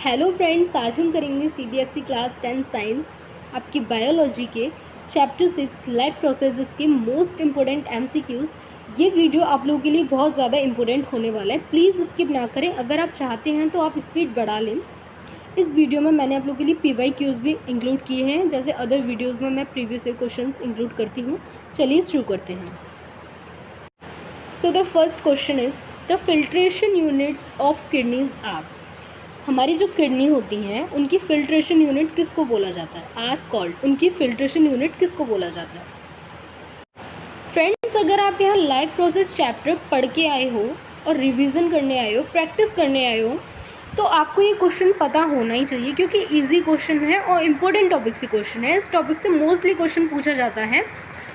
Hello friends, आज हम करेंगे सीबीएसई क्लास 10 साइंस आपकी बायोलॉजी के चैप्टर 6 लाइफ प्रोसेसेस के मोस्ट इम्पोर्टेंट एमसीक्यूज़। ये वीडियो आप लोगों के लिए बहुत ज़्यादा इम्पोर्टेंट होने वाला है, प्लीज़ स्किप ना करें। अगर आप चाहते हैं तो आप स्पीड बढ़ा लें। इस वीडियो में मैंने आप लोगों के लिए पीवाईक्यूज़ भी इंक्लूड किए हैं, जैसे अदर वीडियोज़ में मैं प्रीवियस ईयर क्वेश्चंस इंक्लूड करती हूँ। चलिए शुरू करते हैं। So the first question is the filtration units of kidneys are. हमारी जो किडनी होती हैं उनकी फिल्ट्रेशन यूनिट किसको बोला जाता है? Are called. उनकी फिल्ट्रेशन यूनिट किसको बोला जाता है? फ्रेंड्स, अगर आप यहाँ लाइफ प्रोसेस चैप्टर पढ़ के आए हो और रिवीजन करने आए हो, प्रैक्टिस करने आए हो, तो आपको ये क्वेश्चन पता होना ही चाहिए, क्योंकि इजी क्वेश्चन है और इम्पोर्टेंट टॉपिक से क्वेश्चन है। इस टॉपिक से मोस्टली क्वेश्चन पूछा जाता है,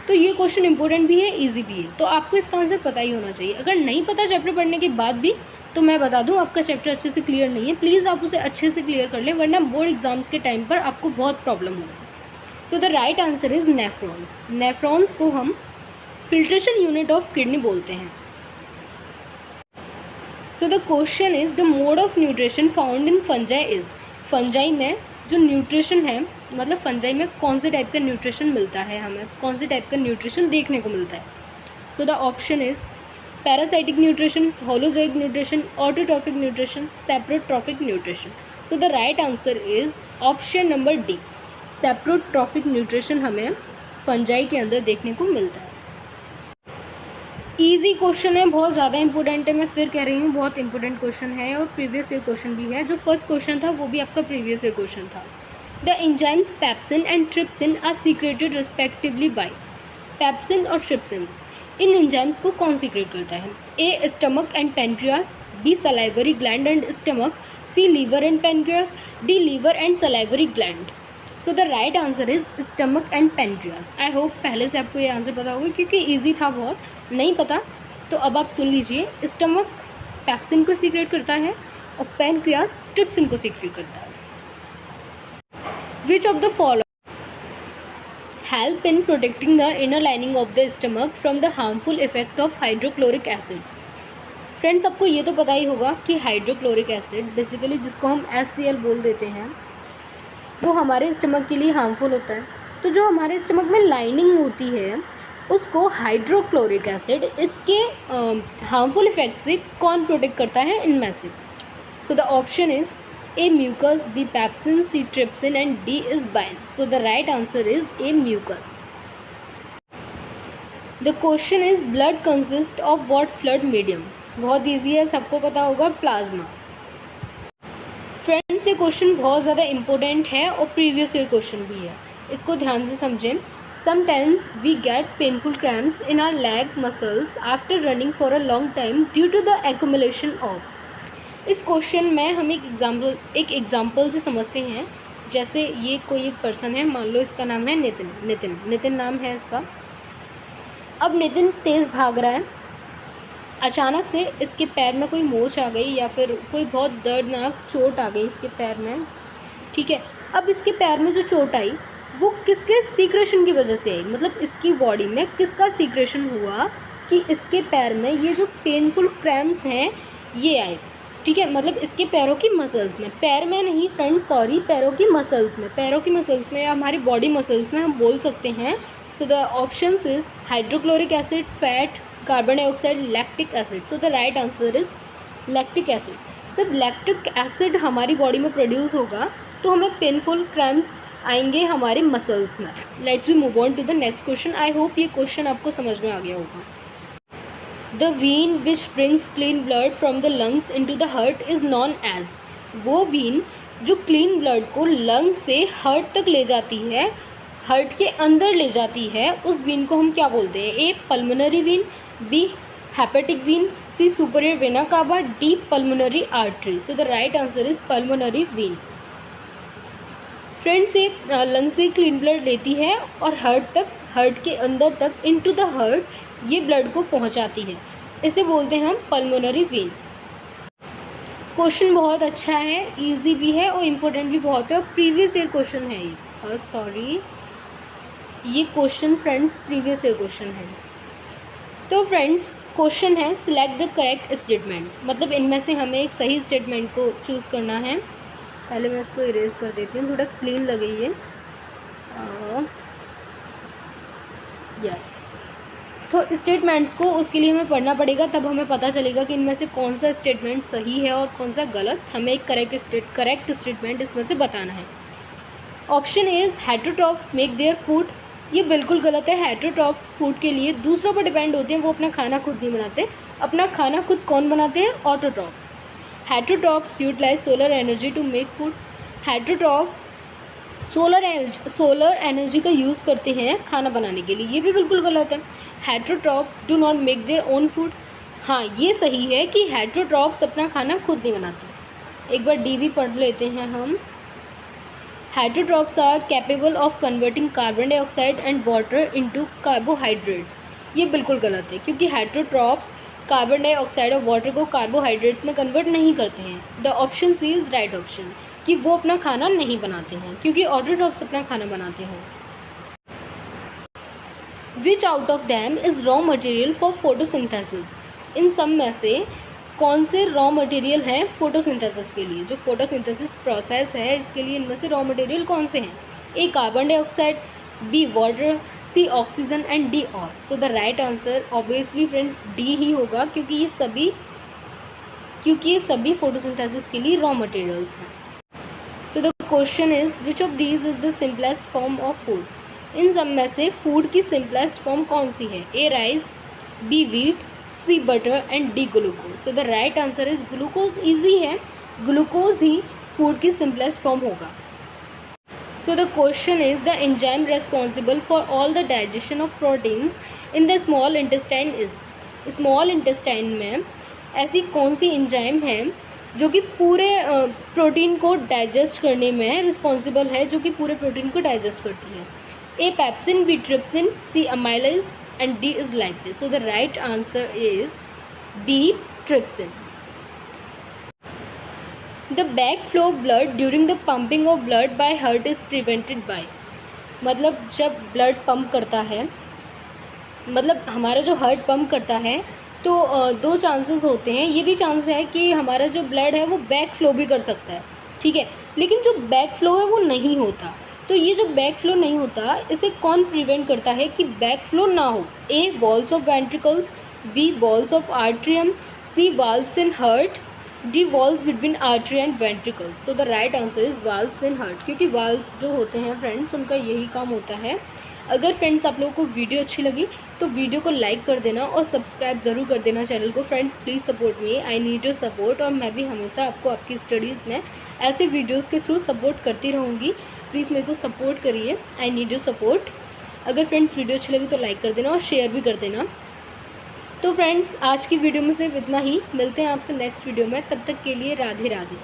तो ये क्वेश्चन इंपॉर्टेंट भी है, इजी भी है, तो आपको इसका आंसर पता ही होना चाहिए। अगर नहीं पता चैप्टर पढ़ने के बाद भी, तो मैं बता दूं आपका चैप्टर अच्छे से क्लियर नहीं है। प्लीज़ आप उसे अच्छे से क्लियर कर लें, वरना बोर्ड एग्जाम्स के टाइम पर आपको बहुत प्रॉब्लम होगा। So the right answer is nephrons. Nephrons को हम फिल्ट्रेशन यूनिट ऑफ किडनी बोलते हैं। So the question is the mode of nutrition found in fungi is. Fungi में जो न्यूट्रिशन है, मतलब फंजाई में कौन से टाइप का न्यूट्रिशन मिलता है, हमें कौन से टाइप का न्यूट्रिशन देखने को मिलता है? So the option is parasitic nutrition, holozoic nutrition, autotrophic nutrition, saprotrophic nutrition. So the right answer is option number D, saprotrophic nutrition हमें फंजाई के अंदर देखने को मिलता है। ईजी क्वेश्चन है, बहुत ज़्यादा इंपॉर्टेंट है, मैं फिर कह रही हूँ बहुत इंपॉर्टेंट क्वेश्चन है और प्रीवियस ईयर क्वेश्चन भी है। जो फर्स्ट क्वेश्चन था वो भी आपका प्रीवियस ईयर क्वेश्चन था। The enzymes pepsin and trypsin are secreted respectively by. Pepsin और ट्रिप्सिन, इन एंजाइम्स को कौन सीक्रेट करता है? A stomach and pancreas, B salivary gland and stomach, C liver and pancreas, D liver and salivary gland. So the right answer is stomach and pancreas. I hope पहले से आपको ये answer पता होगा, क्योंकि ईजी था बहुत। नहीं पता तो अब आप सुन लीजिए। स्टमक पेप्सिन को सीक्रेट करता है और पेनक्रियास ट्रिप्सिन को सीक्रेट करता है। Which of the following help in protecting the inner lining of the stomach from the harmful effect of hydrochloric acid। Friends, आपको ये तो पता ही होगा कि हाइड्रोक्लोरिक एसिड, बेसिकली जिसको हम HCl बोल देते हैं, वो हमारे स्टमक के लिए हार्मफुल होता है। तो जो हमारे स्टमक में लाइनिंग होती है उसको हाइड्रोक्लोरिक एसिड, इसके हार्मफुल इफेक्ट से कौन प्रोटेक्ट करता है इनमें से? So the option is A mucus, B pepsin, C trypsin and D is bile. So the right answer is A mucus. The question is blood consists of what fluid medium? बहुत easy है, सबको पता होगा, plasma. Friends, ये question बहुत ज़्यादा important है और प्रीवियस ईयर क्वेश्चन भी है, इसको ध्यान से समझें। Sometimes we get painful cramps in our leg muscles after running for a long time due to the accumulation of। इस क्वेश्चन में हम एक एग्जाम्पल से समझते हैं। जैसे ये कोई एक पर्सन है, मान लो इसका नाम है नितिन नाम है इसका। अब नितिन तेज़ भाग रहा है, अचानक से इसके पैर में कोई मोच आ गई या फिर कोई बहुत दर्दनाक चोट आ गई इसके पैर में, ठीक है। अब इसके पैर में जो चोट आई वो किसके सीक्रेशन की वजह से आई, मतलब इसकी बॉडी में किसका सीक्रेशन हुआ कि इसके पैर में ये जो पेनफुल क्रैम्प्स हैं ये आए, ठीक है। मतलब इसके पैरों की मसल्स में, पैर में नहीं फ्रेंड्स, सॉरी, पैरों की मसल्स में या हमारी बॉडी मसल्स में हम बोल सकते हैं। So the options is hydrochloric acid, fat, carbon dioxide, lactic acid. So the right answer is lactic acid. जब लैक्टिक एसिड हमारी बॉडी में प्रोड्यूस होगा तो हमें पेनफुल क्रैम्प्स आएंगे हमारे मसल्स में। Let's we move on to the next question. I hope ये क्वेश्चन आपको समझ में आ गया होगा। The vein which brings clean blood from the lungs into the heart is known as। वो vein जो clean blood को लंग से हार्ट तक ले जाती है, हार्ट के अंदर ले जाती है, उस vein को हम क्या बोलते हैं? A pulmonary vein, B hepatic vein, C superior vena cava, D pulmonary artery. So the right answer is pulmonary vein। Friends, ये लंग से क्लीन ब्लड लेती है और हार्ट के अंदर तक, इनटू द हार्ट, ये ब्लड को पहुंचाती है, इसे बोलते हैं हम पल्मोनरी वेन। क्वेश्चन बहुत अच्छा है, इजी भी है और इम्पोर्टेंट भी बहुत है और प्रीवियस ईयर क्वेश्चन है ये। सॉरी, ये question friends previous year question है। तो फ्रेंड्स, क्वेश्चन है सिलेक्ट द करेक्ट स्टेटमेंट, मतलब इनमें से हमें एक सही स्टेटमेंट को चूज़ करना है। पहले मैं इसको इरेज कर देती हूँ, थोड़ा क्लीन लगे ये। यस, तो स्टेटमेंट्स को उसके लिए हमें पढ़ना पड़ेगा, तब हमें पता चलेगा कि इनमें से कौन सा स्टेटमेंट सही है और कौन सा गलत। हमें एक करेक्ट स्टेटमेंट इसमें से बताना है। Option is heterotrophs make their food, ये बिल्कुल गलत है। हेटेरोट्रॉप्स फूड के लिए दूसरों पर डिपेंड होते हैं, वो अपना खाना खुद नहीं बनाते। अपना खाना खुद कौन बनाते हैं? Autotrophs. Heterotrophs utilise solar energy to make food, heterotrophs solar energy का यूज़ करते हैं खाना बनाने के लिए, ये भी बिल्कुल गलत है। Heterotrophs do not make their own food, हाँ ये सही है कि हेटेरोट्रॉप्स अपना खाना खुद नहीं बनाते। एक बार डी भी पढ़ लेते हैं हम। Heterotrophs are capable of converting carbon dioxide and water into carbohydrates, ये बिल्कुल गलत है क्योंकि हेटेरोट्रॉप्स कार्बन डाइऑक्साइड और वाटर को कार्बोहाइड्रेट्स में कन्वर्ट नहीं करते हैं। The option C is right option, कि वो अपना खाना नहीं बनाते हैं, क्योंकि ऑटोट्रॉप्स अपना खाना बनाते हैं। Which out of them is raw material for photosynthesis, इन सब में से कौन से रॉ मटेरियल हैं फोटोसिंथेसिस के लिए? जो फोटोसिंथेसिस प्रोसेस है इसके लिए इनमें से रॉ मटेरियल कौन से हैं? A carbon dioxide, B water, C oxygen and D all. So the right answer obviously friends D ही होगा, क्योंकि ये सभी फोटोसिंथेसिस के लिए रॉ मटेरियल्स हैं। So the question is which of these is the simplest form of food, इन सब में से फूड की सिंपलेस्ट फॉर्म कौन सी है? A rice, B wheat, C butter and D glucose. So the right answer is glucose. Easy है, glucose ही फूड की सिंपलेस्ट फॉर्म होगा। So the question is the enzyme responsible for all the digestion of proteins in the small intestine is, small intestine में ऐसी कौन सी enzyme है जो कि पूरे प्रोटीन को डाइजेस्ट करने में रिस्पॉन्सिबल है, जो कि पूरे प्रोटीन को डाइजेस्ट करती है? A pepsin, B trypsin, C amylase and D is lactase. So the right answer is B, trypsin. The backflow of blood during the pumping of blood by heart is prevented by, मतलब जब blood pump करता है, मतलब हमारा जो heart pump करता है तो दो चांसेस होते हैं। ये भी चांस है कि हमारा जो ब्लड है वो बैक फ्लो भी कर सकता है, ठीक है, लेकिन जो बैक फ्लो है वो नहीं होता। तो ये जो बैक फ्लो नहीं होता, इसे कौन प्रिवेंट करता है कि बैक फ्लो ना हो? A walls of ventricles, B walls of atrium, C valves in heart, D valves between artery and ventricles. So the right answer is valves in heart, क्योंकि वाल्व्स जो होते हैं फ्रेंड्स उनका यही काम होता है। अगर फ्रेंड्स आप लोगों को वीडियो अच्छी लगी तो वीडियो को लाइक कर देना और सब्सक्राइब ज़रूर कर देना चैनल को। Friends please support me, I need your support, और मैं भी हमेशा आपको आपकी स्टडीज़ में ऐसे वीडियोज़ के थ्रू सपोर्ट करती रहूँगी। प्लीज़ मेरे को सपोर्ट करिए, आई नीड योर सपोर्ट। अगर फ्रेंड्स वीडियो अच्छी लगी तो लाइक कर देना और शेयर भी कर देना। तो फ्रेंड्स आज की वीडियो में सिर्फ इतना ही, मिलते हैं आपसे नेक्स्ट वीडियो में, तब तक के लिए राधे राधे।